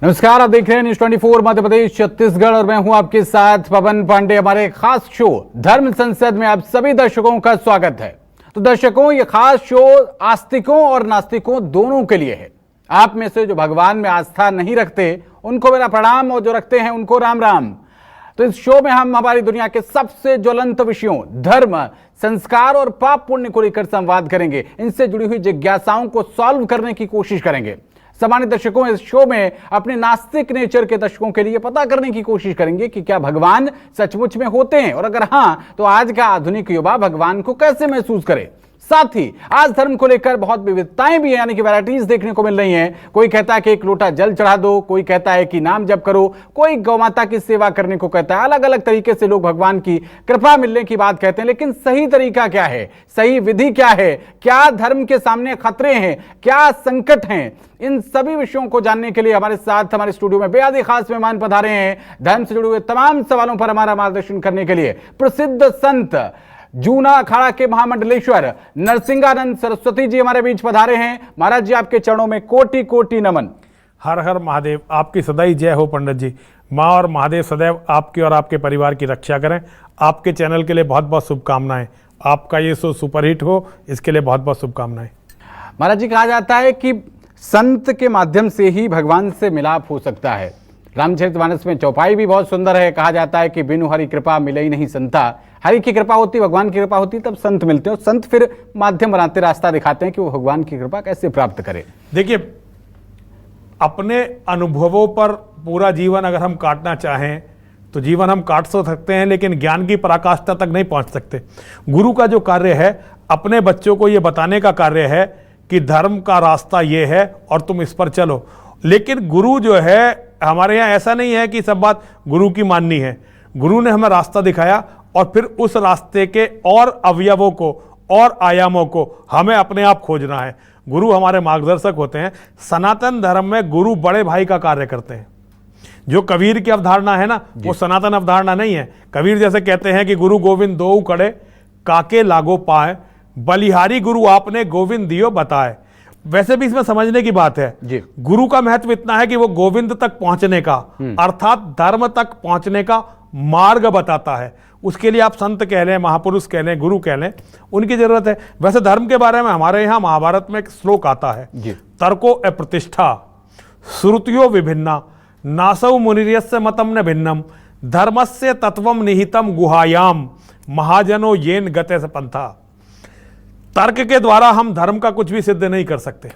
नमस्कार, आप देख रहे हैं न्यूज 24 मध्य प्रदेश छत्तीसगढ़ और मैं हूं आपके साथ पवन पांडे। हमारे खास शो धर्म संसद में आप सभी दर्शकों का स्वागत है। तो दर्शकों, ये खास शो आस्तिकों और नास्तिकों दोनों के लिए है। आप में से जो भगवान में आस्था नहीं रखते उनको मेरा प्रणाम और जो रखते हैं उनको राम राम। तो इस शो में हम हमारी दुनिया के सबसे ज्वलंत विषयों धर्म, संस्कार और पाप पुण्य को लेकर संवाद करेंगे। इनसे जुड़ी हुई जिज्ञासाओं को सॉल्व करने की कोशिश करेंगे। सामान्य दर्शकों, इस शो में अपने नास्तिक नेचर के दर्शकों के लिए पता करने की कोशिश करेंगे कि क्या भगवान सचमुच में होते हैं, और अगर हां तो आज का आधुनिक युवा भगवान को कैसे महसूस करे। साथ ही आज धर्म को लेकर बहुत विविधताएं भी है, यानी कि वैरायटीज देखने को मिल रही हैं। कोई कहता है कि एक लोटा जल चढ़ा दो, कोई कहता है कि नाम जप करो, कोई गौमाता की सेवा करने को कहता है। अलग अलग तरीके से लोग भगवान की कृपा मिलने की बात कहते हैं, लेकिन सही तरीका क्या है, सही विधि क्या है, क्या धर्म के सामने खतरे हैं, क्या संकट हैं, इन सभी विषयों को जानने के लिए हमारे साथ हमारे स्टूडियो में बेहद ही खास मेहमान पधारे हैं। धर्म से जुड़े हुए तमाम सवालों पर हमारा मार्गदर्शन करने के लिए प्रसिद्ध संत जूना अखाड़ा के महामंडलेश्वर नरसिंहानंद सरस्वती जी हमारे बीच पधारे हैं। महाराज जी, आपके चरणों में कोटि कोटि नमन। हर हर महादेव। आपकी सदैव जय हो पंडित जी। माँ और महादेव सदैव आपकी और आपके परिवार की रक्षा करें। आपके चैनल के लिए बहुत बहुत शुभकामनाएं। आपका ये शो सुपरहिट हो, इसके लिए बहुत बहुत शुभकामनाएं। महाराज जी, कहा जाता है कि संत के माध्यम से ही भगवान से मिलाप हो सकता है। रामचरितमानस में चौपाई भी बहुत सुंदर है। कहा जाता है कि बिनु हरि कृपा मिले ही नहीं संता। हरि की कृपा होती, भगवान की कृपा होती, तब संत मिलते हैं और संत फिर माध्यम बनाते, रास्ता दिखाते हैं कि वो भगवान की कृपा कैसे प्राप्त करें। देखिए, अपने अनुभवों पर पूरा जीवन अगर हम काटना चाहें तो जीवन हम काट तो सकते हैं, लेकिन ज्ञान की पराकाष्ठा तक नहीं पहुंच सकते। गुरु का जो कार्य है, अपने बच्चों को ये बताने का कार्य है कि धर्म का रास्ता ये है और तुम इस पर चलो। लेकिन गुरु जो है, हमारे यहाँ ऐसा नहीं है कि सब बात गुरु की माननी है। गुरु ने हमें रास्ता दिखाया और फिर उस रास्ते के और अवयवों को और आयामों को हमें अपने आप खोजना है। गुरु हमारे मार्गदर्शक होते हैं। सनातन धर्म में गुरु बड़े भाई का कार्य करते हैं। जो कबीर की अवधारणा है ना, वो सनातन अवधारणा नहीं है। कबीर जैसे कहते हैं कि गुरु गोविंद दो कड़े काके लागो पाए, बलिहारी गुरु आपने गोविंद दियो बताए। वैसे भी इसमें समझने की बात है जी। गुरु का महत्व इतना है कि वो गोविंद तक पहुंचने का, अर्थात धर्म तक पहुंचने का मार्ग बताता है। उसके लिए आप संत कह लें, महापुरुष कह लें, गुरु कह लें, उनकी जरूरत है। वैसे धर्म के बारे में हमारे यहाँ महाभारत में एक श्लोक आता है, तर्को अप्रतिष्ठा श्रुतियो विभिन्ना नासौ मुनिर्यस्य मतम न भिन्नम धर्मस्य तत्वम निहितम गुहायाम महाजनो येन गते से पंथा। तर्क के द्वारा हम धर्म का कुछ भी सिद्ध नहीं कर सकते।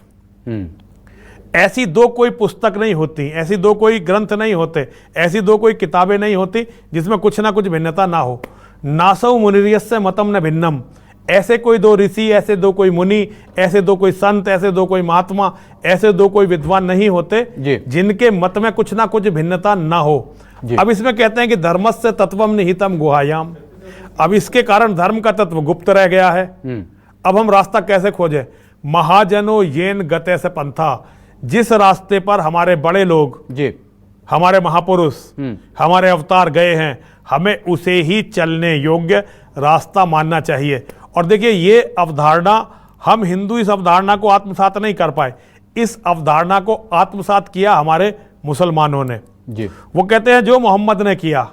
ऐसी दो कोई पुस्तक नहीं होती, ऐसी दो कोई ग्रंथ नहीं होते, ऐसी दो कोई किताबें नहीं होती जिसमें कुछ ना कुछ भिन्नता ना हो। नासौ मुनिर्यस्य मतम न भिन्नम। ऐसे कोई दो ऋषि, ऐसे दो कोई मुनि, ऐसे दो कोई संत, ऐसे दो कोई महात्मा, ऐसे दो कोई विद्वान नहीं होते जिनके मत में कुछ ना कुछ भिन्नता ना हो। अब इसमें कहते हैं कि धर्मस्य तत्वम निहितम गुहायाम। अब इसके कारण धर्म का तत्व गुप्त रह गया है। अब हम रास्ता कैसे खोजें? महाजनो येन गते से पंथा। जिस रास्ते पर हमारे बड़े लोग जी, हमारे महापुरुष, हमारे अवतार गए हैं, हमें उसे ही चलने योग्य रास्ता मानना चाहिए। और देखिए, ये अवधारणा, हम हिंदू इस अवधारणा को आत्मसात नहीं कर पाए। इस अवधारणा को आत्मसात किया हमारे मुसलमानों ने जी। वो कहते हैं जो मोहम्मद ने किया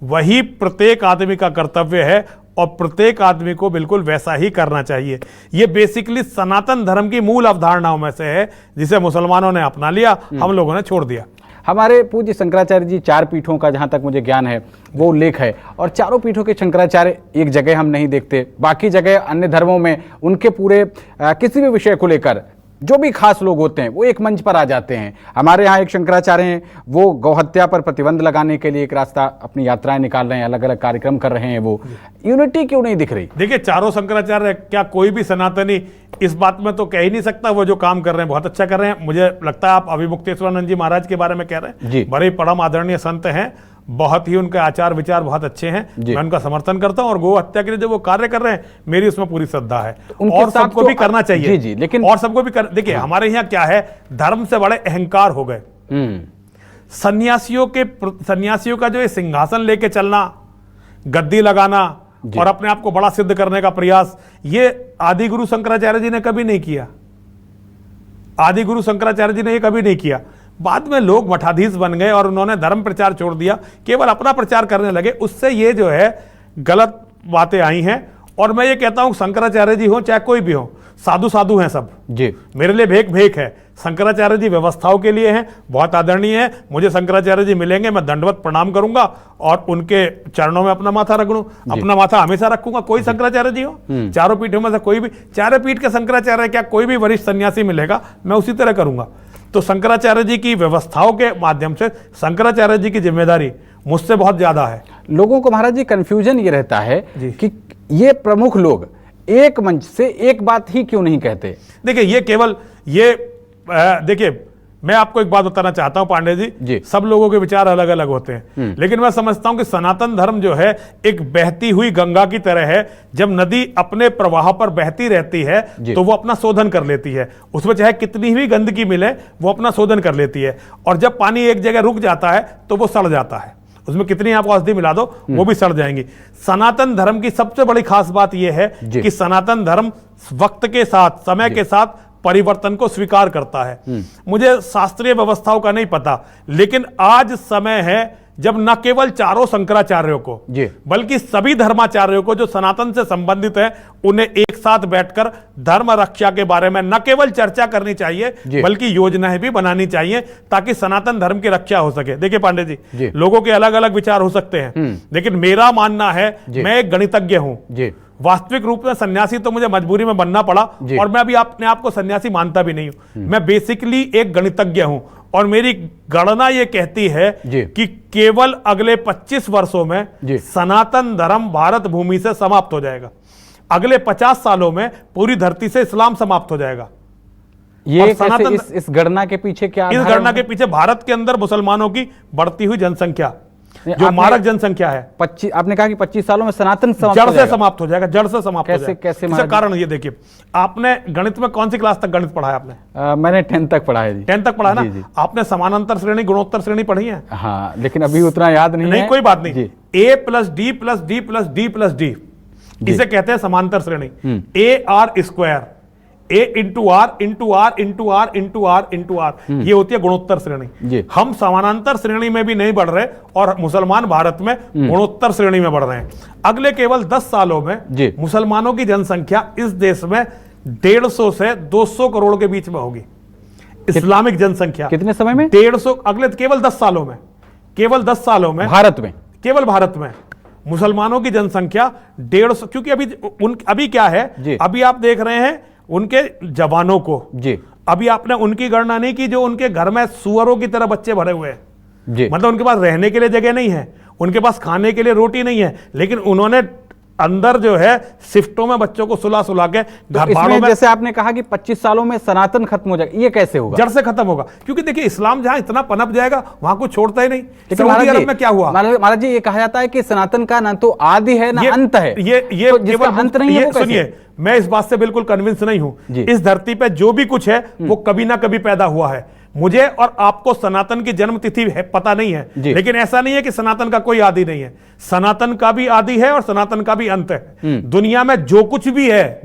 वही प्रत्येक आदमी का कर्तव्य है और प्रत्येक आदमी को बिल्कुल वैसा ही करना चाहिए। ये बेसिकली सनातन धर्म की मूल अवधारणाओं में से है, जिसे मुसलमानों ने अपना लिया, हम लोगों ने छोड़ दिया। हमारे पूज्य शंकराचार्य जी, 4 पीठों का जहां तक मुझे ज्ञान है वो उल्लेख है, और चारों पीठों के शंकराचार्य एक जगह हम नहीं देखते। बाकी जगह अन्य धर्मों में उनके पूरे किसी भी विषय को लेकर जो भी खास लोग होते हैं वो एक मंच पर आ जाते हैं। हमारे यहाँ एक शंकराचार्य हैं, वो गौहत्या पर प्रतिबंध लगाने के लिए एक रास्ता, अपनी यात्राएं निकाल रहे हैं, अलग अलग कार्यक्रम कर रहे हैं। वो यूनिटी क्यों नहीं दिख रही? देखिए, चारों शंकराचार्य, क्या कोई भी सनातनी इस बात में तो कह ही नहीं सकता वो जो काम कर रहे हैं बहुत अच्छा कर रहे हैं। मुझे लगता है आप अभिमुक्तेश्वरानंद जी महाराज के बारे में कह रहे हैं। बड़े परम आदरणीय संत हैं, बहुत ही उनके आचार विचार बहुत अच्छे हैं। मैं उनका समर्थन करता हूं और गौ हत्या के लिए जो वो कार्य कर रहे हैं, मेरी उसमें पूरी श्रद्धा है। और सबको भी करना चाहिए जी, लेकिन और सबको भी देखिए, हमारे यहाँ क्या है, धर्म से बड़े अहंकार हो गए। सन्यासियों का जो ये सिंहासन लेके चलना, गद्दी लगाना और अपने आप को बड़ा सिद्ध करने का प्रयास, ये आदि गुरु शंकराचार्य जी ने कभी नहीं किया। आदि गुरु शंकराचार्य जी ने ये कभी नहीं किया। बाद में लोग मठाधीश बन गए और उन्होंने धर्म प्रचार छोड़ दिया, केवल अपना प्रचार करने लगे, उससे ये जो है गलत बातें आई हैं। और मैं ये कहता हूं शंकराचार्य जी हो चाहे कोई भी हो, साधु साधु हैं सब जी। मेरे लिए भेक भेक है। शंकराचार्य जी व्यवस्थाओं के लिए हैं, बहुत आदरणीय है। मुझे शंकराचार्य जी मिलेंगे, मैं दंडवत प्रणाम करूंगा और उनके चरणों में अपना माथा रख लूं, अपना माथा हमेशा रखूंगा। कोई शंकराचार्य जी हो, चारों पीठों में से कोई भी, चारों पीठ के शंकराचार्य क्या कोई भी वरिष्ठ सन्यासी मिलेगा, मैं उसी तरह करूंगा। तो शंकराचार्य जी की व्यवस्थाओं के माध्यम से शंकराचार्य जी की जिम्मेदारी मुझसे बहुत ज्यादा है। लोगों को महाराज जी कंफ्यूजन ये रहता है कि ये प्रमुख लोग एक मंच से एक बात ही क्यों नहीं कहते। देखिए ये केवल ये देखिए मैं आपको एक बात बताना चाहता हूं पांडे जी, सब लोगों के विचार अलग अलग होते हैं, लेकिन मैं समझता हूं कि सनातन धर्म जो है एक बहती हुई गंगा की तरह है। जब नदी अपने प्रवाह पर बहती रहती है तो वो अपना शोधन कर लेती है, उसमें चाहे कितनी भी गंदगी मिले वो अपना शोधन कर लेती है। और जब पानी एक जगह रुक जाता है तो वो सड़ जाता है, उसमें कितनी आप औषधि मिला दो वो भी सड़ जाएंगी। सनातन धर्म की सबसे बड़ी खास बात यह है कि सनातन धर्म वक्त के साथ, समय के साथ परिवर्तन को स्वीकार करता है। मुझे शास्त्रीय व्यवस्थाओं का नहीं पता, लेकिन आज समय है जब न केवल चारों शंकराचार्यों को बल्कि सभी धर्माचार्यों को जो सनातन से संबंधित है उन्हें एक साथ बैठकर धर्म रक्षा के बारे में न केवल चर्चा करनी चाहिए बल्कि योजनाएं भी बनानी चाहिए ताकि सनातन धर्म की रक्षा हो सके। देखिए पांडे जी, लोगों के अलग अलग विचार हो सकते हैं, लेकिन मेरा मानना है, मैं एक गणितज्ञ हूं, वास्तविक रूप में सन्यासी तो मुझे मजबूरी में बनना पड़ा और मैं अभी अपने आप को सन्यासी मानता भी नहीं हूं। मैं बेसिकली एक गणितज्ञ हूं और मेरी गणना यह कहती है कि केवल अगले 25 वर्षों में सनातन धर्म भारत भूमि से समाप्त हो जाएगा। अगले 50 सालों में पूरी धरती से इस्लाम समाप्त हो जाएगा। ये कैसे, इस गणना के पीछे क्या? इस गणना के पीछे भारत के अंदर मुसलमानों की बढ़ती हुई जनसंख्या, जो मारक जनसंख्या है। 25 आपने कहा कि 25 सालों में सनातन जड़ से समाप्त हो जाएगा, जड़ से समाप्त हो जाएगा। कैसे इसका कारण ये देखिए, आपने गणित में कौन सी क्लास तक गणित पढ़ा है आपने? मैंने 10th तक पढ़ा है जी। 10th तक पढ़ा ना? आपने समानांतर श्रेणी, गुणोत्तर श्रेणी पढ़ी है? हाँ, लेकिन अभी उतना याद नहीं है। कोई बात नहीं। A plus D plus D plus D plus D, इसे कहते हैं समांतर श्रेणी। A R square, A into R into R into R into R into R, ये होती है गुणोत्तर श्रेणी। हम समानांतर श्रेणी में भी नहीं बढ़ रहे और मुसलमान भारत में गुणोत्तर श्रेणी में बढ़ रहे हैं। अगले केवल 10 सालों में मुसलमानों की जनसंख्या इस देश में 150 से 200 करोड़ के बीच में होगी। इस्लामिक जनसंख्या कितने समय में? 150, अगले केवल 10 सालों में, केवल 10 सालों में भारत में, केवल भारत में मुसलमानों की जनसंख्या 150, क्योंकि अभी क्या है, अभी आप देख रहे हैं उनके जवानों को, अभी आपने उनकी गणना नहीं की जो उनके घर में सुअरों की तरह बच्चे भरे हुए हैं, मतलब उनके पास रहने के लिए जगह नहीं है, उनके पास खाने के लिए रोटी नहीं है, लेकिन उन्होंने अंदर जो है शिफ्टों में बच्चों को सुला सुला के घर भाड़ों में। जैसे आपने कहा कि 25 सालों में सनातन खत्म हो जाएगा, ये कैसे होगा? जड़ से खत्म होगा, क्योंकि देखिए इस्लाम जहां इतना पनप जाएगा वहां कुछ छोड़ता ही नहीं। सऊदी अरब में क्या हुआ महाराज जी, ये कहा जाता है कि सनातन का ना तो आदि है ना अंत है। ये तो केवल अंत नहीं है। सुनिए, मैं इस बात से बिल्कुल कन्विंस नहीं हूं। इस धरती पे जो भी कुछ है वो कभी ना कभी पैदा हुआ है। मुझे और आपको सनातन की जन्म तिथि है पता नहीं है, लेकिन ऐसा नहीं है कि सनातन का कोई आदि नहीं है। सनातन का भी आदि है और सनातन का भी अंत है। दुनिया में जो कुछ भी है,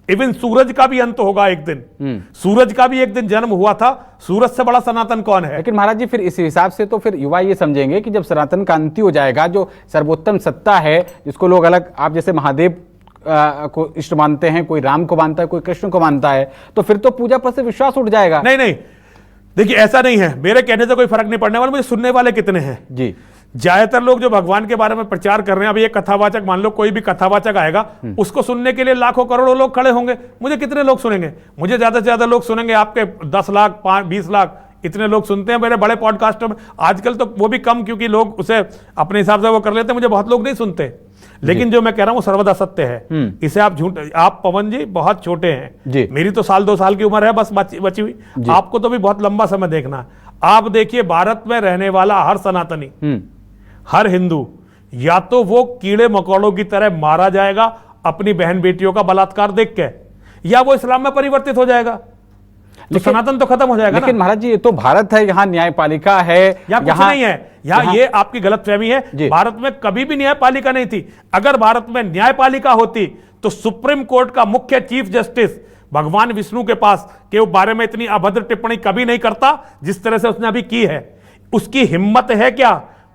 इवन सूरज का भी अंत होगा एक दिन। सूरज का भी एक दिन जन्म हुआ था। सूरज से बड़ा सनातन कौन है? लेकिन महाराज जी, फिर इस हिसाब से तो फिर युवा ये समझेंगे कि जब सनातन का अंत हो जाएगा, जो सर्वोत्तम सत्ता है, जिसको लोग अलग, आप जैसे महादेव को इष्ट मानते हैं, कोई राम को मानता है, कोई कृष्ण को मानता है, तो फिर तो पूजा पर से विश्वास उठ जाएगा। नहीं नहीं, देखिए ऐसा नहीं है, मेरे कहने से कोई फर्क नहीं पड़ने वाला। मुझे सुनने वाले कितने हैं जी? ज्यादातर लोग जो भगवान के बारे में प्रचार कर रहे हैं, अब ये कथावाचक, मान लो कोई भी कथावाचक आएगा, उसको सुनने के लिए लाखों करोड़ों लोग खड़े होंगे। मुझे कितने लोग सुनेंगे? मुझे ज्यादा से ज्यादा लोग सुनेंगे आपके 10 लाख, 20 लाख, इतने लोग सुनते हैं मेरे बड़े पॉडकास्टर में। आजकल तो वो भी कम, क्योंकि लोग उसे अपने हिसाब से वो कर लेते हैं। मुझे बहुत लोग नहीं सुनते, लेकिन जो मैं कह रहा हूं वो सर्वदा सत्य है। इसे आप झूठ, आप पवन जी बहुत छोटे हैं, मेरी तो 1-2 साल की उम्र है बस बची हुई, आपको तो भी बहुत लंबा समय देखना है। आप देखिए, भारत में रहने वाला हर सनातनी, हर हिंदू, या तो वो कीड़े मकोड़ों की तरह मारा जाएगा अपनी बहन बेटियों का बलात्कार देख के, या वो इस्लाम में परिवर्तित हो जाएगा। तो सनातन तो खत्म हो जाएगा। लेकिन महाराज जी, ये तो भारत है, यहाँ न्यायपालिका है, यहाँ कुछ नहीं है। यहाँ ये आपकी गलतफहमी है। भारत में कभी भी न्यायपालिका नहीं थी। अगर भारत में न्यायपालिका होती तो सुप्रीम कोर्ट का मुख्य चीफ जस्टिस भगवान विष्णु के पास के बारे में इतनी अभद्र टिप्पणी कभी नहीं करता जिस तरह से उसने अभी की है। उसकी हिम्मत है क्या,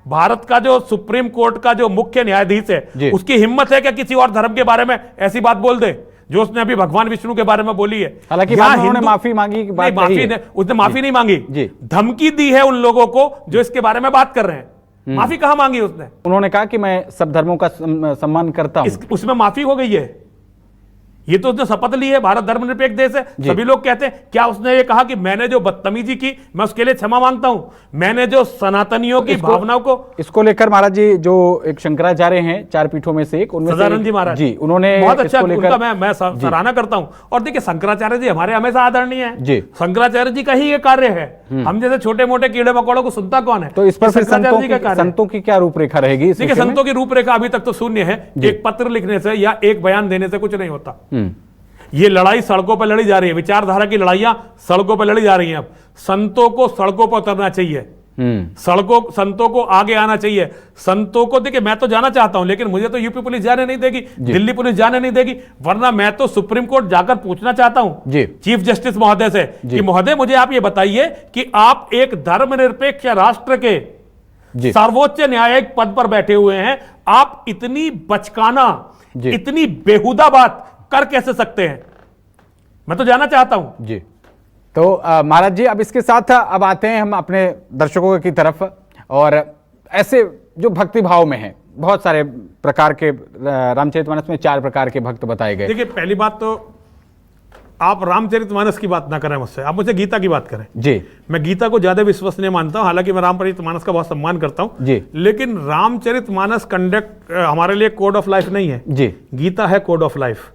भारत का जो सुप्रीम कोर्ट का जो मुख्य न्यायाधीश है उसकी हिम्मत है क्या किसी और धर्म के बारे में ऐसी बात बोल दे जो उसने अभी भगवान विष्णु के बारे में बोली है? हालांकि उन्होंने माफी मांगी की बात नहीं, उसने माफी नहीं मांगी, धमकी दी है उन लोगों को जो इसके बारे में बात कर रहे हैं। माफी कहां मांगी उसने? उन्होंने कहा कि मैं सब धर्मों का सम्मान करता हूं, उसमें माफी हो गई है। ये तो उसने शपथ ली है, भारत धर्मनिरपेक्ष देश है। सभी लोग कहते हैं, क्या उसने ये कहा कि मैंने जो बदतमीजी की मैं उसके लिए क्षमा मांगता हूं, मैंने जो सनातनियों की भावनाओं को, इसको लेकर महाराज जी जो एक शंकराचार्य हैं चार पीठों में से एक, उनमें सदानंद जी महाराज जी, उन्होंने बहुत अच्छा उनका मैं सराहना करता हूं। और देखिए शंकराचार्य जी हमारे हमेशा आदरणीय है जी, शंकराचार्य जी का ही ये कार्य है। हम जैसे छोटे मोटे कीड़े मकोड़ों को सुनता कौन है? तो इस पर संतों की क्या रूपरेखा रहेगी? देखिए संतों की रूपरेखा अभी तक तो शून्य है। एक पत्र लिखने से या एक बयान देने से कुछ नहीं होता। ये लड़ाई सड़कों पर लड़ी जा रही है, विचारधारा की लड़ाइयां सड़कों पर लड़ी जा रही हैं। अब संतों को सड़कों पर उतरना चाहिए, संतों को आगे आना चाहिए। संतों को देखिए, मैं तो जाना चाहता हूं लेकिन मुझे तो यूपी पुलिस जाने नहीं देगी, दिल्ली पुलिस जाने नहीं देगी, वरना मैं तो सुप्रीम कोर्ट जाकर पूछना चाहता हूं चीफ जस्टिस महोदय से कि महोदय मुझे आप ये बताइए कि आप एक धर्मनिरपेक्ष राष्ट्र के सर्वोच्च न्यायिक पद पर बैठे हुए हैं, आप इतनी बचकाना इतनी बेहुदा बात कर कैसे सकते हैं? मैं तो जानना चाहता हूं जी। तो महाराज जी अब इसके साथ अब आते हैं हम अपने दर्शकों की तरफ, और ऐसे जो भक्ति भाव में हैं बहुत सारे प्रकार के, रामचरितमानस में 4 प्रकार के भक्त बताए गए। देखिए पहली बात तो आप रामचरितमानस की बात ना करें मुझसे, आप मुझसे गीता की बात करें जी। मैं गीता को ज्यादा विश्वसनीय मानता हूं, हालांकि मैं रामचरितमानस का बहुत सम्मान करता हूं जी, लेकिन रामचरितमानस कंडक्ट हमारे लिए कोड ऑफ लाइफ नहीं है जी, गीता है कोड ऑफ लाइफ।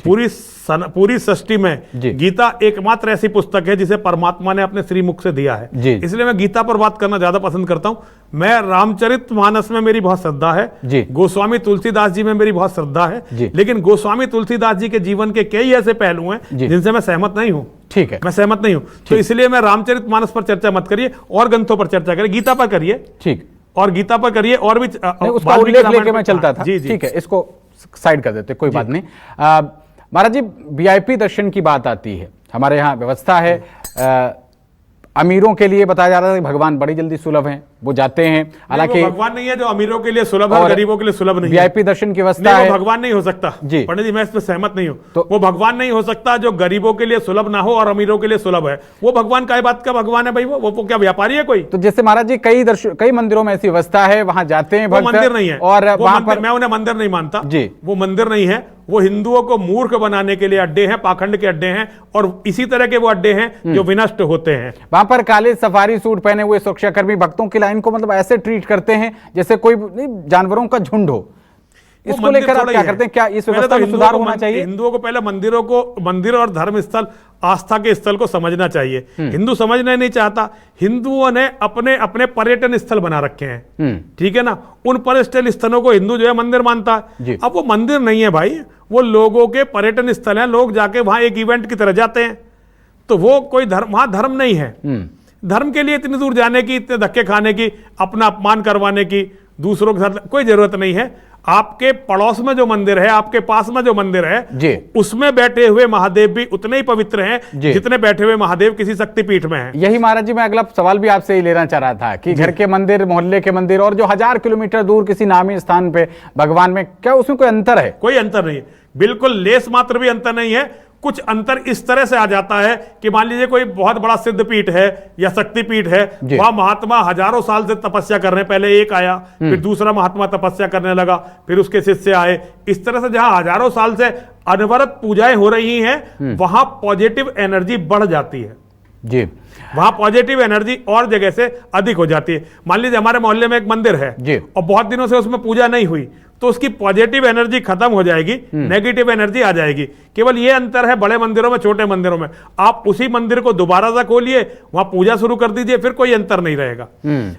पूरी सृष्टि में गीता एकमात्र ऐसी पुस्तक है जिसे परमात्मा ने अपने श्रीमुख से दिया है, इसलिए मैं गीता पर बात करना ज्यादा पसंद करता हूं। मैं रामचरितमानस में मेरी बहुत श्रद्धा है, गोस्वामी तुलसीदास जी में मेरी बहुत श्रद्धा है, लेकिन गोस्वामी तुलसीदास जी के जीवन के कई ऐसे पहलू हैं जिनसे मैं सहमत नहीं हूं। ठीक है, मैं सहमत नहीं हूं, तो इसलिए मैं रामचरितमानस पर चर्चा मत करिए, और ग्रंथों पर चर्चा करिए, गीता पर करिए। ठीक, और गीता पर करिए, और भी उसका उल्लेख लेके मैं चलता था। ठीक है, इसको साइड कर देते, कोई बात नहीं। महाराज जी वीआईपी दर्शन की बात आती है, हमारे यहाँ व्यवस्था है, अमीरों के लिए बताया जा रहा है कि भगवान बड़ी जल्दी सुलभ हैं, वो जाते हैं। हालांकि भगवान नहीं है जो अमीरों के लिए सुलभ है, गरीबों के लिए सुलभ नहीं है। वीआईपी दर्शन की व्यवस्था है, वो भगवान नहीं हो सकता जी। पंडित जी मैं इस पर सहमत नहीं हूँ, तो वो भगवान नहीं हो सकता जो गरीबों के लिए सुलभ ना हो और अमीरों के लिए सुलभ है। वो भगवान क्या बात का भगवान है भाई? वो क्या व्यापारी है कोई? तो जैसे महाराज जी कई मंदिरों में ऐसी व्यवस्था है, वहां जाते हैं, मंदिर नहीं है, और वहां पर मैं उन्हें मंदिर नहीं मानता जी, वो मंदिर नहीं है, वो हिंदुओं को मूर्ख बनाने के लिए अड्डे हैं, पाखंड के अड्डे हैं, और इसी तरह के वो अड्डे हैं जो विनष्ट होते हैं। वहां पर काले सफारी सूट पहने हुए सुरक्षाकर्मी भक्तों की लाइन को मतलब ऐसे ट्रीट करते हैं जैसे कोई जानवरों का झुंड हो। इसको लेकर आप क्या करते हैं? क्या इस व्यवस्था में सुधार होना चाहिए? हिंदुओं को पहले मंदिर और धर्म स्थल, आस्था के स्थल को समझना चाहिए। हिंदू समझना नहीं चाहता, हिंदुओं ने अपने अपने पर्यटन स्थल बना रखे हैं, ठीक है ना, उन पर्यटन स्थलों को हिंदू जो है मंदिर मानता है। अब वो मंदिर नहीं है भाई, वो लोगों के पर्यटन स्थल है, लोग जाके वहां एक इवेंट की तरह जाते हैं, तो वो कोई धर्म, वहां धर्म नहीं है। धर्म के लिए इतनी दूर जाने की, इतने धक्के खाने की, अपना अपमान करवाने की, दूसरों के साथ कोई जरूरत नहीं है। आपके पड़ोस में जो मंदिर है, आपके पास में जो मंदिर है, उसमें बैठे हुए महादेव भी उतने ही पवित्र हैं जितने बैठे हुए महादेव किसी शक्तिपीठ में हैं। यही महाराज जी मैं अगला सवाल भी आपसे ही लेना चाह रहा था कि घर के मंदिर, मोहल्ले के मंदिर और जो 1000 किलोमीटर दूर किसी नामी स्थान पे भगवान में, क्या उसमें कोई अंतर है? कोई अंतर नहीं है, बिल्कुल लेस मात्र भी अंतर नहीं है। कुछ अंतर इस तरह से आ जाता है कि मान लीजिए कोई बहुत बड़ा सिद्ध पीठ है या शक्ति पीठ है, वहां महात्मा हजारों साल से तपस्या कर रहे हैं, पहले एक आया, फिर दूसरा महात्मा तपस्या करने लगा, फिर उसके शिष्य आए, इस तरह से जहां हजारों साल से अनवरत पूजाएं हो रही हैं, वहां पॉजिटिव एनर्जी बढ़ जाती है जी, वहां पॉजिटिव एनर्जी और जगह से अधिक हो जाती है। मान लीजिए हमारे मोहल्ले में एक मंदिर है जी, और बहुत दिनों से उसमें पूजा नहीं हुई, तो उसकी पॉजिटिव एनर्जी खत्म हो जाएगी, नेगेटिव एनर्जी आ जाएगी। केवल ये अंतर है बड़े मंदिरों में, छोटे मंदिरों में। आप उसी मंदिर को दोबारा से खोलिए, वहां पूजा शुरू कर दीजिए, फिर कोई अंतर नहीं रहेगा।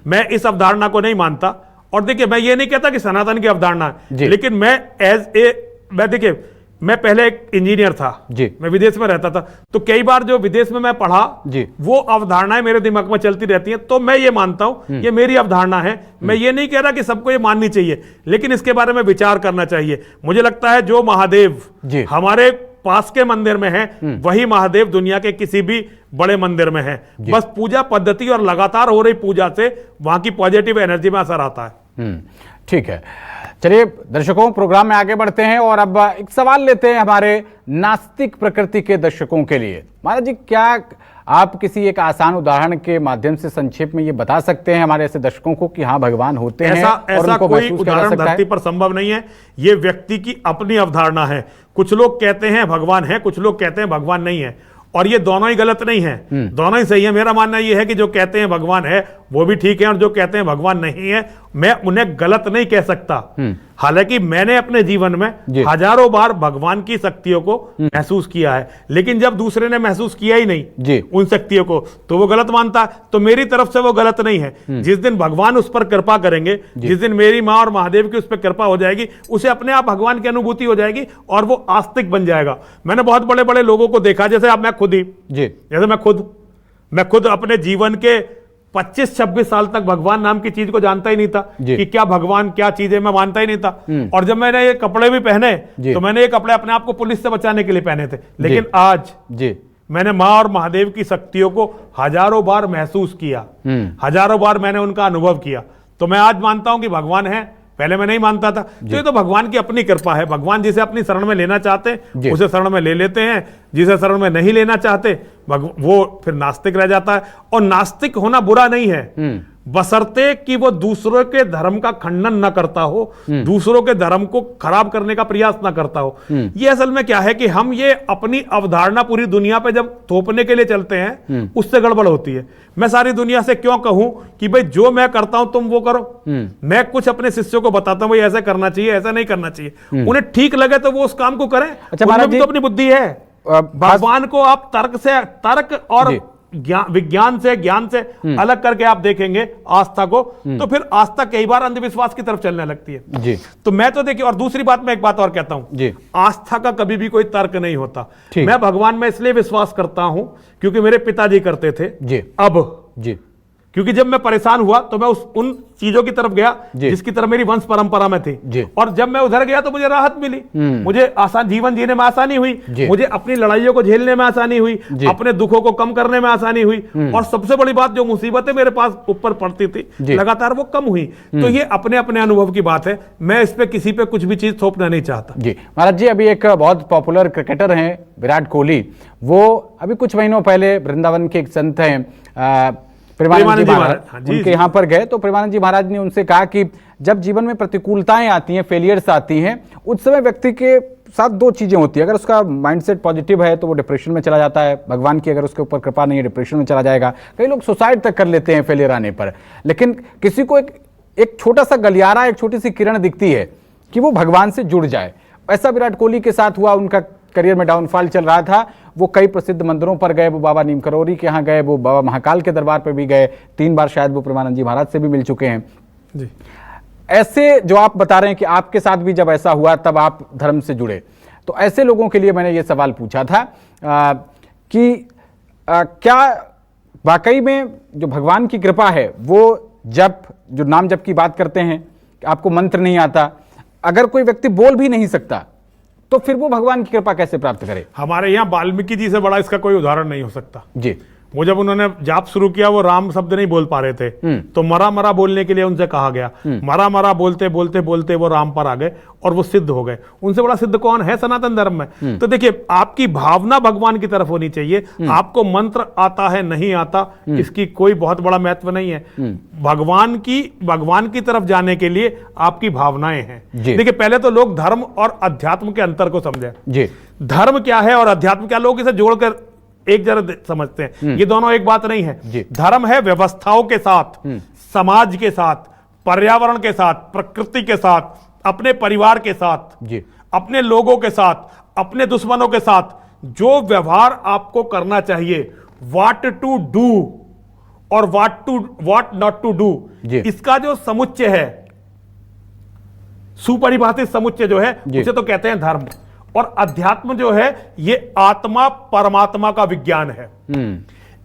मैं इस अवधारणा को नहीं मानता। और देखिए मैं ये नहीं कहता कि सनातन की अवधारणा है, लेकिन मैं देखिए मैं पहले एक इंजीनियर था जी, मैं विदेश में रहता था, तो कई बार जो विदेश में मैं पढ़ा जी, वो अवधारणाएं मेरे दिमाग में चलती रहती हैं, तो मैं ये मानता हूं ये मेरी अवधारणा है। मैं ये नहीं कह रहा कि सबको ये माननी चाहिए, लेकिन इसके बारे में विचार करना चाहिए। मुझे लगता है जो महादेव हमारे पास के मंदिर में हैं वही महादेव दुनिया के किसी भी बड़े मंदिर में हैं। बस पूजा पद्धति और लगातार हो रही पूजा से वहां की पॉजिटिव एनर्जी में असर आता है। ठीक है, चलिए दर्शकों, प्रोग्राम में आगे बढ़ते हैं और अब एक सवाल लेते हैं हमारे नास्तिक प्रकृति के दर्शकों के लिए। महाराज जी, क्या आप किसी एक आसान उदाहरण के माध्यम से संक्षेप में ये बता सकते हैं हमारे ऐसे दर्शकों को कि हाँ भगवान होते हैं और ऐसा उनको कोई महसूस किया जा उदाहरण सकता धरती है? पर संभव नहीं है। ये व्यक्ति की अपनी अवधारणा है। कुछ लोग कहते हैं भगवान है, कुछ लोग कहते हैं भगवान नहीं है, और ये दोनों ही गलत नहीं है, दोनों ही सही है। मेरा मानना ये है कि जो कहते हैं भगवान है वो भी ठीक है, और जो कहते हैं भगवान नहीं है मैं उन्हें गलत नहीं कह सकता। हालांकि मैंने अपने जीवन में हजारों बार भगवान की शक्तियों को महसूस किया है, लेकिन जब दूसरे ने महसूस किया ही नहीं उन शक्तियों को तो वो गलत मानता है। तो मेरी तरफ से वो गलत नहीं है। जिस दिन भगवान उस पर कृपा करेंगे, जिस दिन मेरी माँ और महादेव की उस पर कृपा हो जाएगी, उसे अपने आप भगवान की अनुभूति हो जाएगी और वो आस्तिक बन जाएगा। मैंने बहुत बड़े बड़े लोगों को देखा, जैसे अब मैं खुद ही जैसे मैं खुद अपने जीवन के 25-26 साल तक भगवान नाम की चीज को जानता ही नहीं था कि क्या भगवान क्या चीज है, मैं मानता ही नहीं था। और जब मैंने ये कपड़े भी पहने तो मैंने ये कपड़े अपने आप को पुलिस से बचाने के लिए पहने थे। लेकिन आज मैंने माँ और महादेव की शक्तियों को हजारों बार महसूस किया, हजारों बार मैंने उनका अनुभव किया। तो मैं आज मानता हूं कि भगवान है, पहले मैं नहीं मानता था। तो ये तो भगवान की अपनी कृपा है। भगवान जिसे अपनी शरण में लेना चाहते हैं उसे शरण में ले लेते हैं, जिसे शरण में नहीं लेना चाहते वो फिर नास्तिक रह जाता है। और नास्तिक होना बुरा नहीं है, बशर्ते कि वो दूसरों के धर्म का खंडन न करता हो, दूसरों के धर्म को खराब करने का प्रयास न करता हो। ये असल में क्या है कि हम ये अपनी अवधारणा पूरी दुनिया पे जब थोपने के लिए चलते हैं उससे गड़बड़ होती है। मैं सारी दुनिया से क्यों कहूं कि भाई जो मैं करता हूं तुम वो करो। मैं कुछ अपने शिष्यों को बताता हूं भाई ऐसा करना चाहिए, ऐसा नहीं करना चाहिए। उन्हें ठीक लगे तो वो उस काम को करें। अच्छा महाराज जी, तो अपनी बुद्धि है। भगवान को आप तर्क और विज्ञान से ज्ञान से अलग करके आप देखेंगे आस्था को, तो फिर आस्था कई बार अंधविश्वास की तरफ चलने लगती है जी। तो मैं तो देखिए, और दूसरी बात मैं एक बात और कहता हूं, आस्था का कभी भी कोई तर्क नहीं होता। मैं भगवान में इसलिए विश्वास करता हूं क्योंकि मेरे पिताजी करते थे जी। अब जी, क्योंकि जब मैं परेशान हुआ तो मैं उन चीजों की तरफ गया जिसकी तरफ मेरी वंश परंपरा में थी, और जब मैं उधर गया तो मुझे राहत मिली, मुझे आसान जीवन जीने में आसानी हुई, मुझे अपनी लड़ाइयों को झेलने में आसानी हुई, अपने दुखों को कम करने में आसानी हुई, और सबसे बड़ी बात जो मुसीबतें मेरे पास ऊपर पड़ती थी लगातार वो कम हुई। तो ये अपने अपने अनुभव की बात है, मैं इस पे किसी पे कुछ भी चीज थोपना नहीं चाहता जी। महाराज जी, अभी एक बहुत पॉपुलर क्रिकेटर हैं विराट कोहली, वो अभी कुछ महीनों पहले वृंदावन के एक संत हैं प्रेमानंद जी महाराज, उनके यहाँ पर गए तो प्रेमानंद जी महाराज ने उनसे कहा कि जब जीवन में प्रतिकूलताएं आती हैं, फेलियर्स आती हैं, उस समय व्यक्ति के साथ दो चीजें होती है। अगर उसका माइंडसेट पॉजिटिव है तो वो डिप्रेशन में चला जाता है, भगवान की अगर उसके ऊपर कृपा नहीं है डिप्रेशन में चला जाएगा। कई लोग सुसाइड तक कर लेते हैं फेलियर आने पर। लेकिन किसी को एक छोटा सा गलियारा, एक छोटी सी किरण दिखती है कि वो भगवान से जुड़ जाए। ऐसा विराट कोहली के साथ हुआ। उनका करियर में डाउनफॉल चल रहा था, वो कई प्रसिद्ध मंदिरों पर गए, वो बाबा नीम करोरी के यहाँ गए, वो बाबा महाकाल के दरबार पर भी गए, 3 बार शायद वो प्रेमानंद जी महाराज से भी मिल चुके हैं जी। ऐसे जो आप बता रहे हैं कि आपके साथ भी जब ऐसा हुआ तब आप धर्म से जुड़े, तो ऐसे लोगों के लिए मैंने ये सवाल पूछा था कि क्या वाकई में जो भगवान की कृपा है वो जब जो नाम जप की बात करते हैं, आपको मंत्र नहीं आता, अगर कोई व्यक्ति बोल भी नहीं सकता तो फिर वो भगवान की कृपा कैसे प्राप्त करे? हमारे यहाँ वाल्मीकि जी से बड़ा इसका कोई उदाहरण नहीं हो सकता जी। वो जब उन्होंने जाप शुरू किया वो राम शब्द नहीं बोल पा रहे थे, तो मरा मरा बोलने के लिए उनसे कहा गया, मरा मरा बोलते बोलते बोलते वो राम पर आ गए और वो सिद्ध हो गए। उनसे बड़ा सिद्ध कौन है सनातन धर्म में? तो देखिए, आपकी भावना भगवान की तरफ होनी चाहिए। आपको मंत्र आता है नहीं आता इसकी कोई बहुत बड़ा महत्व नहीं है। भगवान की तरफ जाने के लिए आपकी भावनाएं हैं। देखिए, पहले तो लोग धर्म और अध्यात्म के अंतर को समझे। धर्म क्या है और अध्यात्म क्या, लोग इसे जोड़कर एक जरा समझते हैं। ये दोनों एक बात नहीं है। धर्म है व्यवस्थाओं के साथ, समाज के साथ, पर्यावरण के साथ, प्रकृति के साथ, अपने परिवार के साथ, अपने लोगों के साथ, अपने दुश्मनों के साथ जो व्यवहार आपको करना चाहिए, व्हाट टू डू और व्हाट नॉट टू डू, इसका जो समुच्चय है, सुपरिभाषित समुच्चय जो है उसे तो कहते हैं धर्म। और अध्यात्म जो है ये आत्मा परमात्मा का विज्ञान है,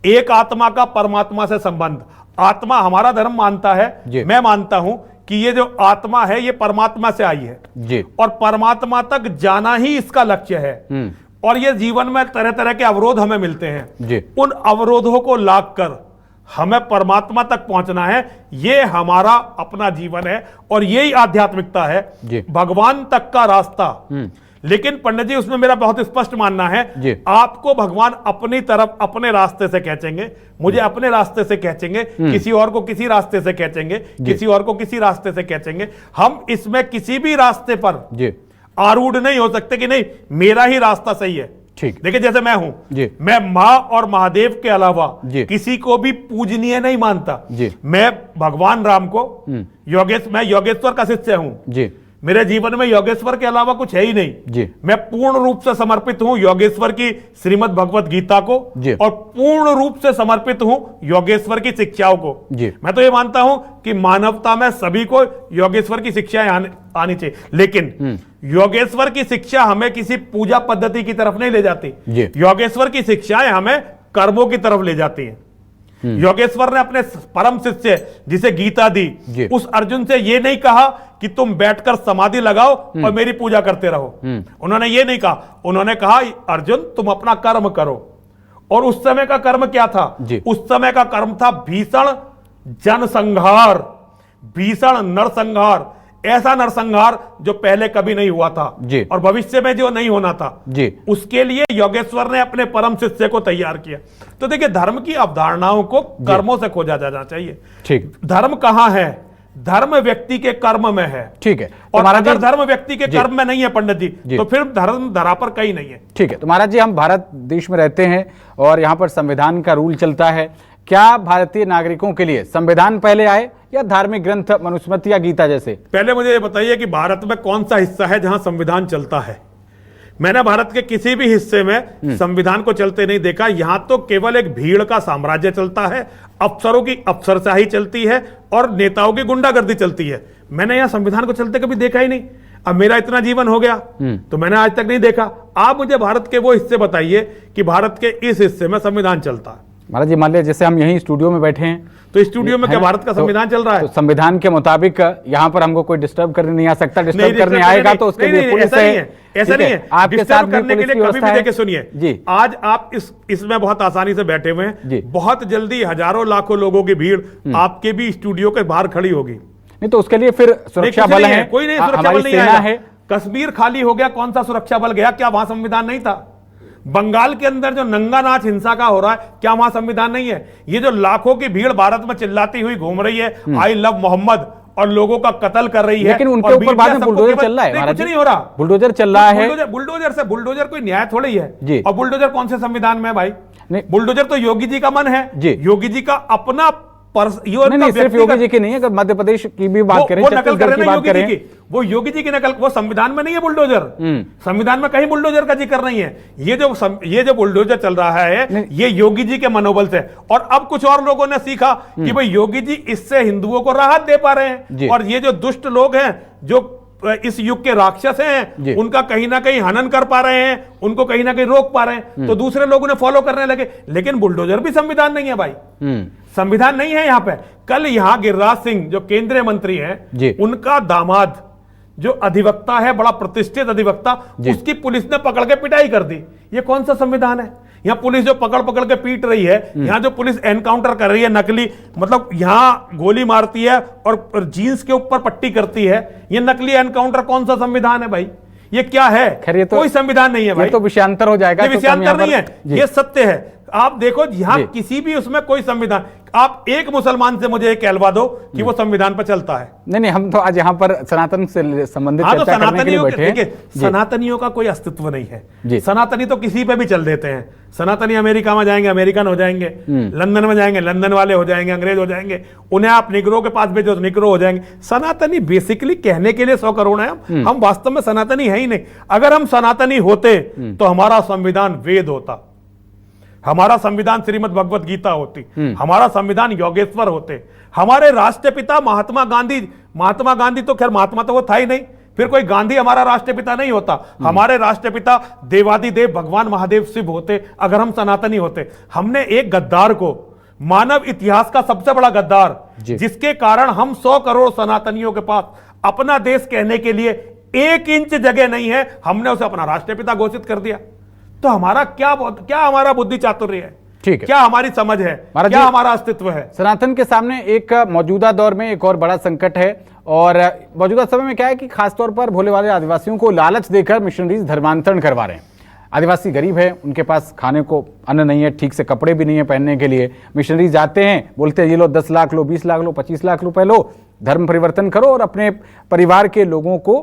एक आत्मा का परमात्मा से संबंध। आत्मा हमारा धर्म मानता है, मैं मानता हूं कि ये जो आत्मा है ये परमात्मा से आई है जी। और परमात्मा तक जाना ही इसका लक्ष्य है। और ये जीवन में तरह तरह के अवरोध हमें मिलते हैं जी। उन अवरोधों को लांघ कर हमें परमात्मा तक पहुंचना है। ये हमारा अपना जीवन है और यही आध्यात्मिकता है, भगवान तक का रास्ता। लेकिन पंडित जी उसमें मेरा बहुत स्पष्ट मानना है, आपको भगवान अपनी तरफ अपने रास्ते से खींचेंगे, मुझे अपने रास्ते से खींचेंगे, किसी और को किसी रास्ते से खींचेंगे, किसी और को किसी रास्ते से खींचेंगे। हम इसमें किसी भी रास्ते पर आरूढ़ नहीं हो सकते कि नहीं मेरा ही रास्ता सही है। ठीक। देखिए जैसे मैं हूं, मैं मां और महादेव के अलावा किसी को भी पूजनीय नहीं मानता। मैं भगवान राम को मैं योगेश्वर का शिष्य हूं। मेरे जीवन में योगेश्वर के अलावा कुछ है ही नहीं। मैं पूर्ण रूप से समर्पित हूं योगेश्वर की श्रीमद् भगवत गीता को और पूर्ण रूप से समर्पित हूं योगेश्वर की शिक्षाओं को। मैं तो ये मानता हूं कि मानवता में सभी को योगेश्वर की शिक्षाएं आनी चाहिए, लेकिन योगेश्वर की शिक्षा हमें किसी पूजा पद्धति की तरफ नहीं ले जाती। योगेश्वर की शिक्षाएं हमें कर्मों की तरफ ले जाती हैं। योगेश्वर ने अपने परम शिष्य जिसे गीता दी, उस अर्जुन से यह नहीं कहा कि तुम बैठकर समाधि लगाओ और मेरी पूजा करते रहो। उन्होंने ये नहीं कहा, उन्होंने कहा अर्जुन तुम अपना कर्म करो। और उस समय का कर्म क्या था? उस समय का कर्म था भीषण जनसंहार, भीषण नरसंहार, ऐसा नरसंहार जो पहले कभी नहीं हुआ था और भविष्य में जो नहीं होना था। उसके लिए योगेश्वर ने अपने परम शिष्य को तैयार किया। तो देखिए धर्म की अवधारणाओं को कर्मों से खोजा जाना चाहिए। ठीक। धर्म कहां है? धर्म व्यक्ति के कर्म में है। ठीक है। और अगर धर्म व्यक्ति के कर्म में नहीं है पंडित जी, तो फिर धर्म धरा पर कहीं नहीं है। ठीक है। तो महाराज जी हम भारत देश में रहते हैं और यहाँ पर संविधान का रूल चलता है। क्या भारतीय नागरिकों के लिए संविधान पहले आए या धार्मिक ग्रंथ मनुस्मृति या गीता जैसे? पहले मुझे ये बताइए कि भारत में कौन सा हिस्सा है जहां संविधान चलता है? मैंने भारत के किसी भी हिस्से में संविधान को चलते नहीं देखा। यहां तो केवल एक भीड़ का साम्राज्य चलता है, अफसरों की अफसरशाही चलती है और नेताओं की गुंडागर्दी चलती है। मैंने यहां संविधान को चलते कभी देखा ही नहीं। अब मेरा इतना जीवन हो गया तो मैंने आज तक नहीं देखा। आप मुझे भारत के वो हिस्से बताइए कि भारत के इस हिस्से में संविधान चलता है। महाराज जी मान लिया जैसे हम यहीं स्टूडियो में बैठे हैं, तो स्टूडियो में क्या भारत का संविधान चल रहा है? तो संविधान के मुताबिक यहाँ पर हमको कोई डिस्टर्ब करने नहीं आ सकता। डिस्टर्ब करने आएगा तो उसके लिए पुलिस है। ऐसा नहीं है। आपके साथ करने के लिए कभी भी देखिए सुनिए, आज आप इसमें बहुत आसानी से बैठे हुए हैं, बहुत जल्दी हजारों लाखों लोगों की भीड़ आपके भी स्टूडियो के बाहर खड़ी होगी। नहीं तो उसके लिए फिर सुरक्षा बल है, कोई नहीं, सुरक्षा बल नहीं है। कश्मीर खाली हो गया, कौन सा सुरक्षा बल गया? क्या वहां संविधान नहीं था? बंगाल के अंदर जो नंगा नाच हिंसा का हो रहा है, क्या वहां संविधान नहीं है? ये जो लाखों की भीड़ भारत में चिल्लाती हुई घूम रही है आई लव मोहम्मद और लोगों का कत्ल कर रही है, लेकिन उनके ऊपर बाद में बुलडोजर चल रहा है। कुछ नहीं हो रहा, बुलडोजर चल रहा है। बुलडोजर कोई न्याय थोड़ी है। और बुलडोजर कौन से संविधान में है भाई? बुलडोजर तो योगी जी का मन है, योगी जी का अपना नहीं, सिर्फ योगी जी की नहीं है, अगर मध्य प्रदेश की भी बात करें, छत्तीसगढ़ की बात करें, वो योगी जी की नकल, वो संविधान में नहीं है बुलडोजर। संविधान में कहीं बुलडोजर का जिक्र नहीं है। ये जो बुलडोजर चल रहा है ये योगी जी के मनोबल से। और अब कुछ और लोगों ने सीखा कि भाई योगी जी इससे हिंदुओं को राहत दे पा रहे हैं, और ये जो दुष्ट लोग हैं जो इस युग के राक्षस हैं उनका कहीं ना कहीं हनन कर पा रहे हैं, उनको कहीं ना कहीं रोक पा रहे हैं, तो दूसरे लोग उन्हें फॉलो करने लगे। लेकिन बुलडोजर भी संविधान नहीं है भाई, संविधान नहीं है यहाँ पे। कल यहाँ गिरिराज सिंह जो केंद्रीय मंत्री हैं, उनका दामाद जो अधिवक्ता है, बड़ा प्रतिष्ठित अधिवक्ता, उसकी पुलिस ने पकड़ के पिटाई कर दी। ये कौन सा संविधान है? यहाँ पुलिस जो पकड़ पकड़ के पीट रही है, यहाँ जो पुलिस एनकाउंटर कर रही है नकली, मतलब यहाँ गोली मारती है और जीन्स के ऊपर पट्टी करती है, ये नकली एनकाउंटर कौन सा संविधान है भाई? ये क्या है? तो कोई संविधान नहीं है भाई। ये तो विषयांतर हो जाएगा। विषयांतर नहीं है, ये सत्य है। आप देखो यहाँ किसी भी उसमें कोई संविधान, आप एक मुसलमान से मुझे कहलवा दो कि वो संविधान पर चलता है। नहीं, हम तो आज यहाँ पर सनातन से संबंधित चर्चा करने के लिए बैठे हैं। सनातनियों का कोई अस्तित्व नहीं है। सनातनी तो किसी पे भी चल देते हैं। सनातनी अमेरिका में जाएंगे अमेरिकन हो जाएंगे, लंदन में जाएंगे लंदन वाले हो जाएंगे, अंग्रेज हो जाएंगे, उन्हें आप निग्रो के पास भेजो तो निग्रो हो जाएंगे। सनातनी बेसिकली कहने के लिए 100 करोड़ है, हम वास्तव में सनातनी है ही नहीं। अगर हम सनातनी होते तो हमारा संविधान वेद होता, हमारा संविधान श्रीमद् भगवत गीता होती, हमारा संविधान योगेश्वर होते, हमारे राष्ट्रपिता महात्मा गांधी तो खैर महात्मा तो वो था ही नहीं, फिर कोई गांधी हमारा राष्ट्रपिता नहीं होता। हमारे राष्ट्रपिता देवादिदेव भगवान महादेव शिव होते अगर हम सनातनी होते। हमने एक गद्दार को, मानव इतिहास का सबसे बड़ा गद्दार, जिसके कारण हम 100 करोड़ सनातनियों के पास अपना देश कहने के लिए 1 इंच जगह नहीं है, हमने उसे अपना राष्ट्रपिता घोषित कर दिया। तो हमारा क्या हमारा बुद्धि चातुर्य है, ठीक है, क्या हमारी समझ है, क्या हमारा अस्तित्व है। सनातन के सामने एक मौजूदा दौर में एक और बड़ा संकट है, और मौजूदा समय में क्या है कि खासतौर पर भोले वाले आदिवासियों को लालच देकर मिशनरीज धर्मांतरण करवा रहे हैं। आदिवासी गरीब है, उनके पास खाने को अन्न नहीं है, ठीक से कपड़े भी नहीं है पहनने के लिए। मिशनरीज जाते हैं, बोलते हैं ये लो 10 लाख लो, 20 लाख लो, 25 लाख रुपए लो, धर्म परिवर्तन करो और अपने परिवार के लोगों को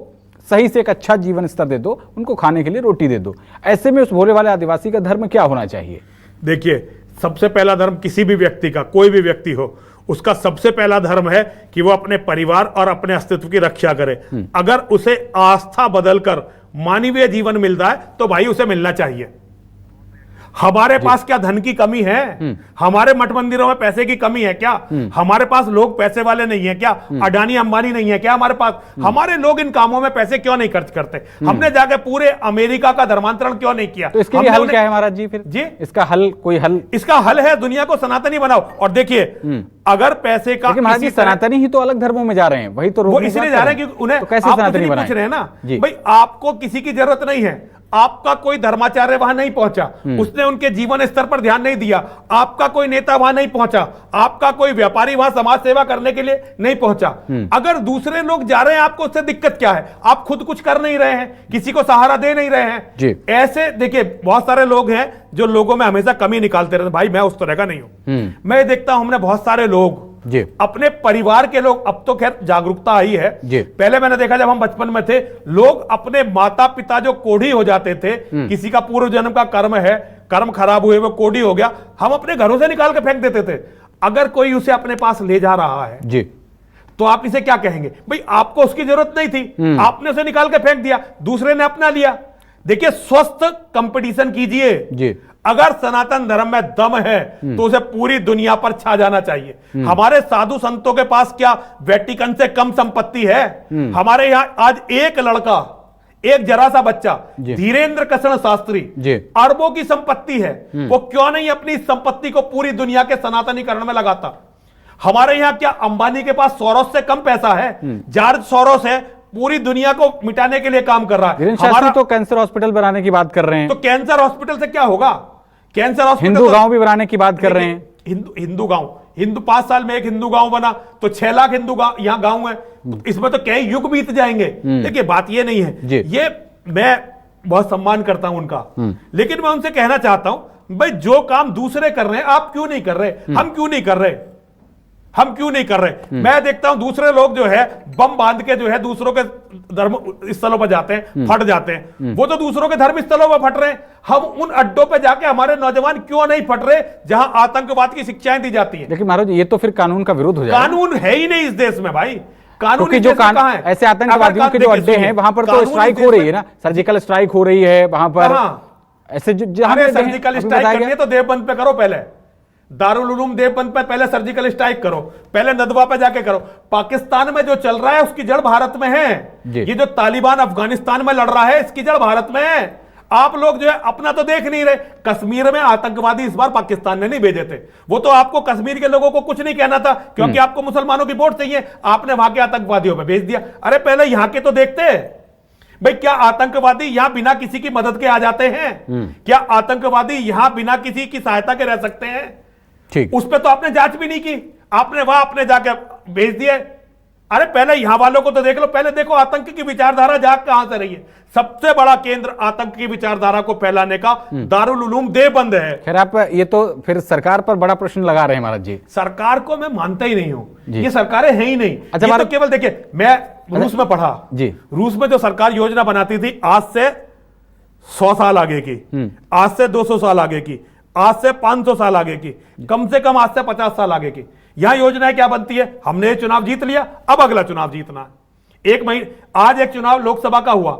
सही से एक अच्छा जीवन स्तर दे दो, उनको खाने के लिए रोटी दे दो। ऐसे में उस भोले वाले आदिवासी का धर्म क्या होना चाहिए? देखिए, सबसे पहला धर्म किसी भी व्यक्ति का, कोई भी व्यक्ति हो, उसका सबसे पहला धर्म है कि वो अपने परिवार और अपने अस्तित्व की रक्षा करे। अगर उसे आस्था बदलकर मानवीय जीवन मिलता है तो भाई उसे मिलना चाहिए। हमारे पास क्या धन की कमी है? हमारे मठ मंदिरों में पैसे की कमी है क्या? हमारे पास लोग पैसे वाले नहीं है क्या? अडानी अंबानी नहीं है क्या हमारे पास? हमारे लोग इन कामों में पैसे क्यों नहीं खर्च करते? हमने जाके पूरे अमेरिका का धर्मांतरण क्यों नहीं किया? तो इसके लिए हल क्या है महाराज जी? फिर जी, इसका हल, कोई हल? इसका हल है दुनिया को सनातनी बनाओ। और देखिए, अगर पैसे का, महाराज जी सनातनी ही तो अलग धर्मों में जा रहे हैं, वही तो वो इसलिए जा रहे हैं कि उन्हें, तो कैसे सनातनी बनाएं? पूछ रहे हैं ना भाई, आपको किसी की जरूरत नहीं है, आपका कोई धर्माचार्य वहां नहीं पहुंचा, उसने उनके जीवन स्तर पर ध्यान नहीं दिया, आपका कोई नेता वहां नहीं पहुंचा, आपका कोई व्यापारी वहां समाज सेवा करने के लिए नहीं पहुंचा। अगर दूसरे लोग जा रहे हैं, आपको उससे दिक्कत क्या है? आप खुद कुछ कर नहीं रहे हैं, किसी को सहारा दे नहीं रहे हैं। ऐसे देखिए, बहुत सारे लोग हैं जो लोगों में हमेशा कमी निकालते रहते। भाई मैं उस तरह का नहीं हूं। मैं देखता हूं, हमने बहुत सारे लोग जी, अपने परिवार के लोग, अब तो खैर जागरूकता आई है, पहले मैंने देखा जब हम बचपन में थे, लोग अपने माता पिता जो कोढ़ी हो जाते थे, किसी का पूर्व जन्म का कर्म है, कर्म खराब हुए वो कोढ़ी हो गया, हम अपने घरों से निकाल के फेंक देते थे। अगर कोई उसे अपने पास ले जा रहा है जी, तो आप इसे क्या कहेंगे? भाई आपको उसकी जरूरत नहीं थी, आपने उसे निकाल के फेंक दिया, दूसरे ने अपना लिया। देखिए, स्वस्थ कंपटीशन कीजिए जी। अगर सनातन धर्म में दम है तो उसे पूरी दुनिया पर छा जाना चाहिए। हमारे साधु संतों के पास क्या वेटिकन से कम संपत्ति है? हमारे यहां आज एक लड़का, एक जरा सा बच्चा, धीरेन्द्र कृष्ण शास्त्री, अरबों की संपत्ति है, वो क्यों नहीं अपनी संपत्ति को पूरी दुनिया के सनातनीकरण में लगाता? हमारे यहां क्या अंबानी के पास सोरोस से कम पैसा है? जॉर्ज सोरोस है, पूरी दुनिया को मिटाने के लिए काम कर रहा है। हमारा तो कैंसर हॉस्पिटल बनाने की बात कर रहे हैं। तो कैंसर हॉस्पिटल से क्या होगा? कैंसर हॉस्पिटल, हिंदू गांव भी बनाने की बात कर रहे हैं। हिंदू गांव, 5 साल में एक हिंदू गांव बना तो 6 लाख हिंदू यहां गांव है, इसमें तो कई युग बीत जाएंगे। देखिए, बात ये नहीं है, ये मैं बहुत सम्मान करता हूं उनका, लेकिन मैं उनसे कहना चाहता हूं, भाई जो काम दूसरे कर रहे हैं आप क्यों नहीं कर रहे? हम क्यों नहीं कर रहे? हम क्यों नहीं कर रहे? मैं देखता हूं दूसरे लोग जो है बम बांध के जो है दूसरों के धर्म स्थलों पर जाते हैं, फट जाते हैं। वो तो दूसरों के धर्म स्थलों पर फट रहे हैं, हम उन अड्डों पे जाके हमारे नौजवान क्यों नहीं फट रहे जहां आतंकवाद की शिक्षाएं दी जाती हैं? लेकिन महाराज ये तो फिर कानून का विरोध हो जाएगा। कानून है ही नहीं इस देश में भाई। कानून जो ऐसे आतंकवादियों के जो अड्डे हैं वहां पर तो स्ट्राइक हो रही है ना, सर्जिकल स्ट्राइक हो रही है वहां पर। ऐसे सर्जिकल स्ट्राइक करनी है तो देवबंद पे करो, पहले दारुल उलूम देवबंद पे पहले सर्जिकल स्ट्राइक करो, पहले नदवा पे जाके करो। पाकिस्तान में जो चल रहा है उसकी जड़ भारत में है। ये जो तालिबान अफगानिस्तान में लड़ रहा है इसकी जड़ भारत में है। आप लोग जो है अपना तो देख नहीं रहे। कश्मीर में आतंकवादी इस बार पाकिस्तान ने नहीं भेजे थे, वो तो आपको कश्मीर के लोगों को कुछ नहीं कहना था क्योंकि आपको मुसलमानों की वोट चाहिए, आपने वहां के आतंकवादियों पे भेज दिया। अरे पहले यहां के तो देखते भाई, क्या आतंकवादी यहां बिना किसी की मदद के आ जाते हैं? क्या आतंकवादी यहां बिना किसी की सहायता के रह सकते हैं? ठीक, उस पर तो आपने जांच भी नहीं की, आपने वहां अपने जाके भेज दिए। अरे पहले यहां वालों को तो देख लो, पहले देखो आतंक की विचारधारा जाग कहां से रही है। सबसे बड़ा केंद्र आतंक की विचारधारा को फैलाने का दारुल उलूम देवबंद है। खैर, आप ये तो फिर सरकार पर बड़ा प्रश्न लगा रहे हैं महाराज जी। सरकार को मैं मानता ही नहीं हूं, ये सरकारें हैं ही नहीं। अच्छा, ये तो केवल देखिए, मैं रूस में पढ़ा जी, रूस में जो सरकार योजना बनाती थी आज से 100 साल आगे की, आज से 200 साल आगे की, आज से 500 साल आगे की, कम से कम आज से 50 साल आगे की, यहां योजनाएं क्या बनती है? हमने चुनाव जीत लिया, अब अगला चुनाव जीतना है। एक महीने, आज एक चुनाव लोकसभा का हुआ,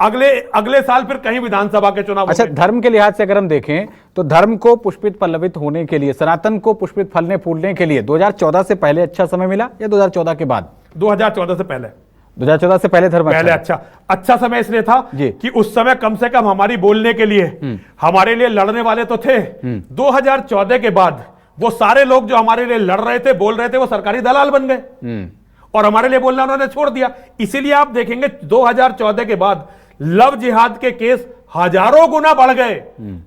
अगले साल फिर कहीं विधानसभा के चुनाव। अच्छा, धर्म के लिहाज से अगर हम देखें तो धर्म को पुष्पित पल्लवित होने के लिए, सनातन को पुष्पित फलने फूलने के लिए 2014 से पहले अच्छा समय मिला या 2014 के बाद? 2014 से पहले। 2014 से पहले धर्म पहले अच्छा समय इसलिए था कि उस समय कम से कम हमारी बोलने के लिए, हमारे लिए लड़ने वाले तो थे। 2014 के बाद वो सारे लोग जो हमारे लिए लड़ रहे थे, बोल रहे थे, वो सरकारी दलाल बन गए और हमारे लिए बोलना उन्होंने छोड़ दिया। इसीलिए आप देखेंगे 2014 के बाद लव जिहाद के केस हजारों गुना बढ़ गए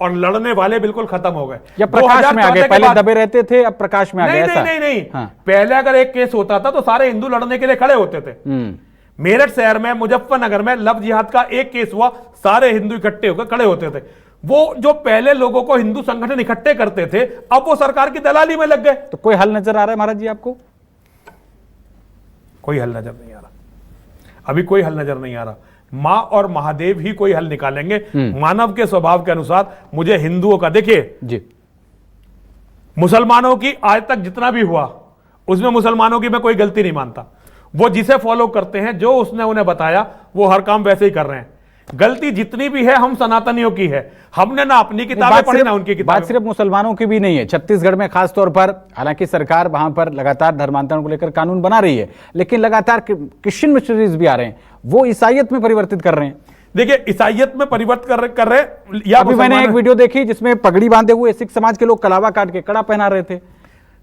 और लड़ने वाले बिल्कुल खत्म हो गए। या प्रकाश में आ गए, पहले दबे रहते थे, अब प्रकाश में आ गए। नहीं नहीं नहीं, हाँ। पहले अगर एक केस होता था तो सारे हिंदू लड़ने के लिए खड़े होते थे। मेरठ शहर में, मुजफ्फरनगर में लव जिहाद का एक केस हुआ, सारे हिंदू इकट्ठे होकर खड़े होते थे। वो जो पहले लोगों को हिंदू संगठन इकट्ठे करते थे, अब वो सरकार की दलाली में लग गए। तो कोई हल नजर आ रहा है महाराज जी आपको? कोई हल नजर नहीं आ रहा, अभी कोई हल नजर नहीं आ रहा। मां और महादेव ही कोई हल निकालेंगे। मानव के स्वभाव के अनुसार मुझे हिंदुओं का, देखिए जी, मुसलमानों की आज तक जितना भी हुआ उसमें मुसलमानों की मैं कोई गलती नहीं मानता। वो जिसे फॉलो करते हैं, जो उसने उन्हें बताया, वो हर काम वैसे ही कर रहे हैं। गलती जितनी भी है हम सनातनियों की है। हमने ना अपनी किताबें पढ़ी ना उनकी किताबें। बात सिर्फ मुसलमानों की भी नहीं है, छत्तीसगढ़ में खास तौर पर, हालांकि सरकार वहां पर लगातार धर्मांतरण को लेकर कानून बना रही है, लेकिन लगातार क्रिश्चियन मिशनरीज भी आ रहे हैं, वो ईसाइयत में परिवर्तित कर रहे हैं। देखिए, ईसाइयत में परिवर्तन कर रहे या अभी मैंने एक वीडियो देखी जिसमें पगड़ी बांधे हुए सिख समाज के लोग कलावा काट के कड़ा पहना रहे थे।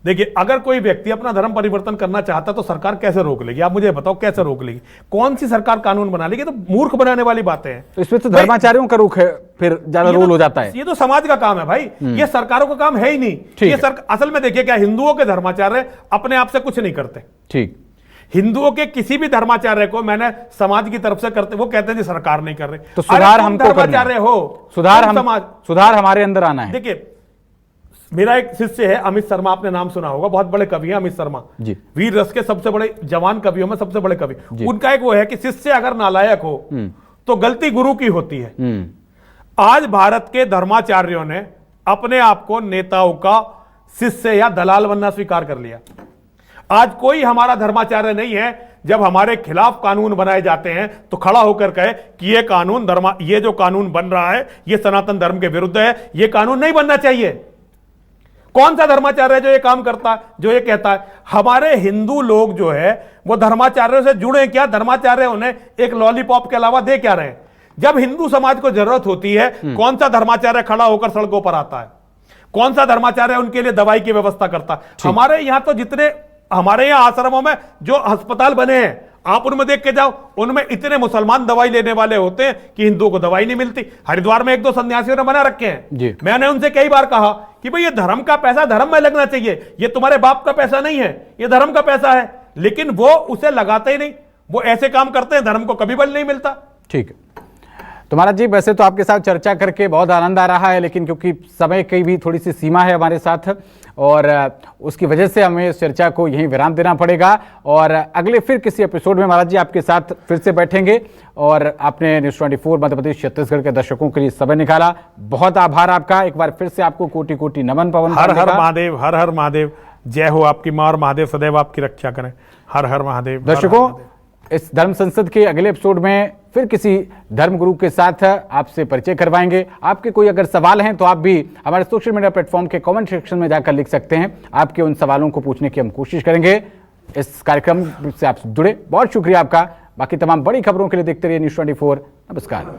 देखिए, अगर कोई व्यक्ति अपना धर्म परिवर्तन करना चाहता तो सरकार कैसे रोक लेगी? आप मुझे बताओ, कैसे रोक लेगी? कौन सी सरकार कानून बना लेगी? तो मूर्ख बनाने वाली बातें हैं। तो इसमें तो धर्माचार्यों का रुख है, फिर ज्यादा रोल हो जाता है। ये तो समाज का काम है भाई, ये सरकारों का काम है ही नहीं। ये असल में देखिए क्या, हिंदुओं के धर्माचार्य अपने आप से कुछ नहीं करते। ठीक, हिंदुओं के किसी भी धर्माचार्य को मैंने समाज की तरफ से करते, वो कहते हैं जी सरकार नहीं कर रही। तो सुधार हमको धर्माचार्य हो, सुधार हमारे अंदर आना है। देखिए, मेरा एक शिष्य है अमित शर्मा, आपने नाम सुना होगा, बहुत बड़े कवि हैं अमित शर्मा जी, वीर रस के सबसे बड़े जवान कवियों में सबसे बड़े कवि। उनका एक वो है कि शिष्य अगर नालायक हो तो गलती गुरु की होती है। आज भारत के धर्माचार्यों ने अपने आप को नेताओं का शिष्य या दलाल बनना स्वीकार कर लिया। आज कोई हमारा धर्माचार्य नहीं है, जब हमारे खिलाफ कानून बनाए जाते हैं तो खड़ा होकर कहे कि ये जो कानून बन रहा है ये सनातन धर्म के विरुद्ध है, ये कानून नहीं बनना चाहिए। कौन सा धर्माचार्य है जो ये काम करता है, जो ये कहता है? हमारे हिंदू लोग जो है वो धर्माचार्यों से जुड़े क्या? धर्माचार्य उन्हें एक लॉलीपॉप के अलावा दे क्या रहे हैं? जब हिंदू समाज को जरूरत होती है, कौन सा धर्माचार्य खड़ा होकर सड़कों पर आता है? कौन सा धर्माचार्य उनके लिए दवाई की व्यवस्था करता है? हमारे यहां तो जितने हमारे यहां आश्रमों में जो अस्पताल बने हैं, आप उनमें देख के जाओ, उनमें इतने मुसलमान दवाई लेने वाले होते हैं कि हिंदुओं को दवाई नहीं मिलती। हरिद्वार में एक दो सन्यासियों ने बना रखे हैं। मैंने उनसे कई बार कहा कि भाई ये धर्म का पैसा धर्म में लगना चाहिए, ये तुम्हारे बाप का पैसा नहीं है, ये धर्म का पैसा है। लेकिन वो उसे लगाते ही नहीं, वो ऐसे काम करते हैं, धर्म को कभी बल नहीं मिलता। ठीक है, तो महाराज जी, वैसे तो आपके साथ चर्चा करके बहुत आनंद आ रहा है, लेकिन क्योंकि समय की भी थोड़ी सी सीमा है हमारे साथ, और उसकी वजह से हमें इस चर्चा को यहीं विराम देना पड़ेगा। और अगले फिर किसी एपिसोड में महाराज जी आपके साथ फिर से बैठेंगे। और आपने न्यूज़ 24 मध्य प्रदेश छत्तीसगढ़ के दर्शकों के लिए समय निकाला, बहुत आभार आपका। एक बार फिर से आपको कोटि कोटि नमन। पवन हर हर महादेव, हर हर महादेव। जय हो आपकी मां और महादेव सदैव आपकी रक्षा करें। हर हर महादेव। दर्शकों, इस धर्म संसद के अगले एपिसोड में फिर किसी धर्म गुरु के साथ आपसे परिचय करवाएंगे। आपके कोई अगर सवाल हैं तो आप भी हमारे सोशल मीडिया प्लेटफॉर्म के कमेंट सेक्शन में जाकर लिख सकते हैं। आपके उन सवालों को पूछने की हम कोशिश करेंगे। इस कार्यक्रम से आप जुड़े बहुत शुक्रिया आपका। बाकी तमाम बड़ी खबरों के लिए देखते रहिए न्यूज़ 24। नमस्कार।